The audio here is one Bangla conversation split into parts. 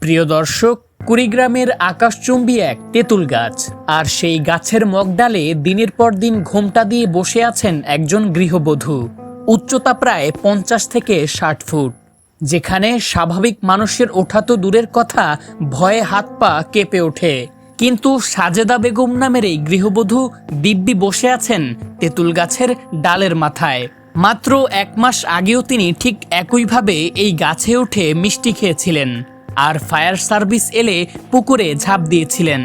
প্রিয় দর্শক, কুড়িগ্রামের আকাশচুম্বী এক তেঁতুল গাছ, আর সেই গাছের মগডালে দিনের পর দিন ঘোমটা দিয়ে বসে আছেন একজন গৃহবধূ। উচ্চতা প্রায় 50 থেকে 60 ফুট। যেখানে স্বাভাবিক মানুষের ওঠা তো দূরের কথা, ভয়ে হাত পা কেঁপে ওঠে। কিন্তু সাজেদা বেগম নামের এই গৃহবধূ দিব্যি বসে আছেন তেঁতুল গাছের ডালের মাথায়। মাত্র 1 মাস আগেও তিনি ঠিক একইভাবে এই গাছে উঠে মিষ্টি খেয়েছিলেন, আর ফায়ার সার্ভিস এলে পুকুরে ঝাঁপ দিয়েছিলেন।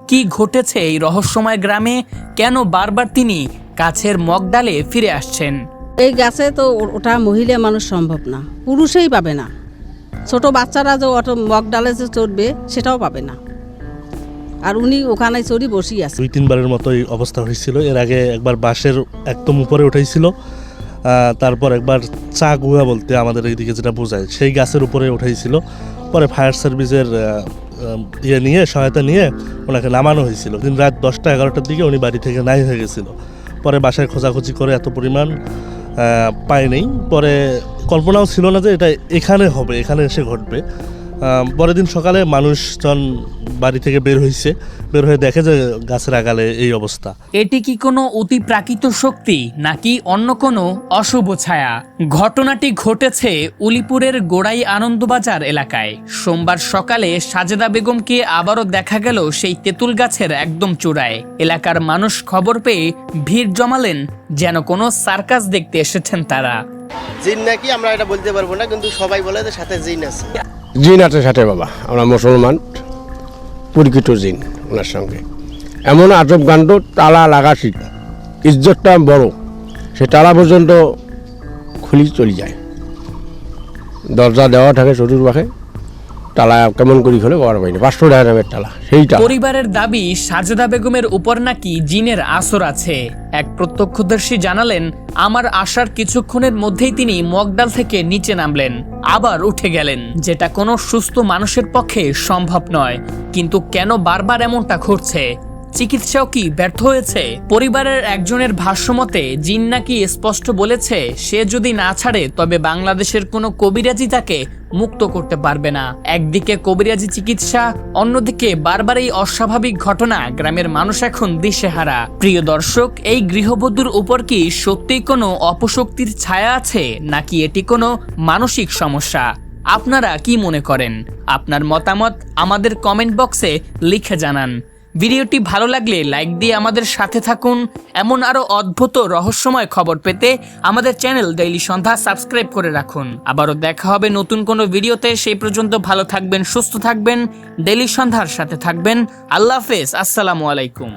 কি ঘটেছে এই রহস্যময় গ্রামে? কেন বারবার তিনি গাছের মগডালে ফিরে আসছেন? এই গাছে তো ওটা মহিলা মানুষ সম্ভব না, পুরুষই পাবে না। ছোট বাচ্চারা যে অত মগডালে যে চড়বে সেটাও পাবে না, আর উনি ওখানে চড়ি বসেই আছে। 2-3 বারের মতো এই অবস্থা হয়েছিল। এর আগে একবার বাঁশের একদম উপরে উঠাইছিল, তারপর একবার চা গুহা বলতে আমাদের এইদিকে যেটা বোঝায় সেই গাছের উপরে উঠাইছিল। পরে ফায়ার সার্ভিসের সহায়তা নিয়ে ওনাকে নামানো হয়েছিল। দিন রাত 10টা-11টার দিকে উনি বাড়ি থেকে নাই হয়ে গেছিল। পরে বাসায় খোঁজাখুঁজি করে এত পরিমাণ পায়নি। পরে কল্পনাও ছিল না যে এটা এখানে হবে, এখানে এসে ঘটবে। পরের দিন সকালে মানুষজন বাড়ি থেকে বের হয়ে দেখে যে গাছের আগালে এই অবস্থা। এটি কি কোনো অতি প্রাকৃত শক্তি নাকি অন্য কোনো অশুভ ছায়া? ঘটনাটি ঘটেছে উলিপুরের গোড়াই আনন্দবাজার এলাকায়। সোমবার সকালে সাজেদা বেগমকে আবারও দেখা গেল সেই তেঁতুল গাছের একদম চূড়ায়। এলাকার মানুষ খবর পেয়ে ভিড় জমালেন, যেন কোনো সার্কাস দেখতে এসেছেন তারা। জিন নাকি আমরা এটা বলতে পারবো না, কিন্তু সবাই বলে যে সাথে জিন আছে। জিন আছে সাথে বাবা, আমরা মুসলমান, পরিচিত জিন ওনার সঙ্গে। এমন আজব কাণ্ড, তালা লাগাছি, ইজ্জতটা বড়, সে তালা পর্যন্ত খুলি চলে যায়। দরজা দেওয়া থাকে চতুর্পাশে, তালা কেমন করি খোলে করা পাইনি। 500 টাকা দামের তালা সেইটা। পরিবারের দাবি, সাজেদা বেগমের উপর নাকি জিনের আসর আছে। এক প্রত্যক্ষদর্শী জানালেন, আমার আসার কিছুক্ষণের মধ্যেই তিনি মগডাল থেকে নিচে নামলেন, আবার উঠে গেলেন, যেটা কোনো সুস্থ মানুষের পক্ষে সম্ভব নয়। কিন্তু কেন বারবার এমনটা ঘটছে? চিকিৎসাও কি ব্যর্থ হয়েছে? পরিবারের একজনের ভাষ্যমতে জিন নাকি স্পষ্ট বলেছে, সে যদি না ছাড়ে তবে বাংলাদেশের কোনো কবিরাজি তাকে মুক্ত করতে পারবে না। একদিকে কবিরাজি চিকিৎসা, অন্যদিকে বারবার এই অস্বাভাবিক ঘটনা। গ্রামের মানুষ এখন দিশেহারা। প্রিয় দর্শক, এই গৃহবধূর উপর কি সত্যিই কোনো অপশক্তির ছায়া আছে, নাকি এটি কোনো মানসিক সমস্যা? আপনারা কি মনে করেন? আপনার মতামত আমাদের কমেন্ট বক্সে লিখে জানান। ভিডিওটি ভালো লাগলে লাইক দিয়ে আমাদের সাথে থাকুন। এমন আরো অদ্ভুত রহস্যময় খবর পেতে আমাদের চ্যানেল ডেইলি সন্ধ্যা সাবস্ক্রাইব করে রাখুন। আবারও দেখা হবে নতুন কোনো ভিডিওতে। সেই পর্যন্ত ভালো থাকবেন, সুস্থ থাকবেন, ডেইলি সন্ধ্যার সাথে থাকবেন। আল্লাহ হাফেজ, আসসালামু আলাইকুম।